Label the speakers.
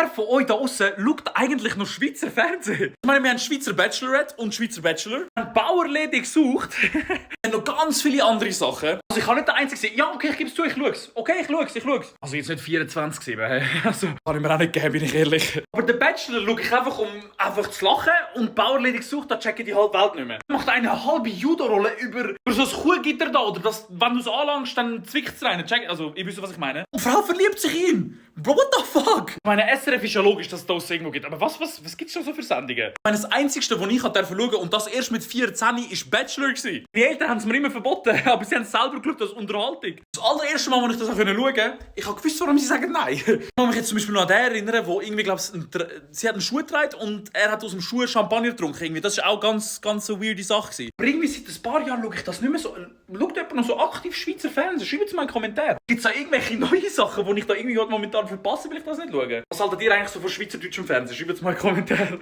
Speaker 1: Wer von euch da außen schaut eigentlich noch Schweizer Fernsehen? Ich meine, wir haben Schweizer Bachelorette und Schweizer Bachelor. Wir haben Bauerlady gesucht. Wir haben noch ganz viele andere Sachen. Also ich kann nicht der Einzige sein. Ja, okay, ich gebe es zu, ich schaue es. Okay, ich schaue es. Also jetzt nicht 24/7. Also, kann ich mir auch nicht geben, bin ich ehrlich. Aber den Bachelor schaue ich einfach, um einfach zu lachen. Und Bauerlady gesucht, da checke ich die halbe Welt nicht mehr. Macht eine halbe Judo-Rolle über so ein Kuhgitter da. Oder das, wenn du es anlangst, dann zwickt es rein. Check, also, ihr wisst, was ich meine. Und Frau verliebt sich in ihn. Bro, what the fuck? Ich meine, SRF ist ja logisch, dass es da irgendwo gibt. Aber was gibt es schon so für Sendungen? Ich meine, das Einzige, was ich schauen durfte, und das erst mit 14, war Bachelor. Die Eltern haben es mir immer verboten, aber sie haben es selber geschaut als Unterhaltung. Das allererste Mal, als ich das schauen konnte, ich habe gewusst, warum sie sagen nein. Ich kann mich jetzt zum Beispiel noch an den erinnern, wo irgendwie, glaube sie hat einen Schuh getragen und er hat aus dem Schuh Champagner getrunken. Irgendwie. Das war auch ganz eine weirde Sache. Aber irgendwie seit ein paar Jahren schaue ich das nicht mehr so. Schaut jemand noch so aktiv Schweizer Fernsehen? Schreibt es mal in den Kommentaren. Gibt es da irgendwelche neue Sachen, die ich da irgendwie momentan verpasse, weil ich das nicht schaue? Was haltet ihr eigentlich so von schweizerdeutschem Fernsehen? Schreibt es mal in den Kommentaren.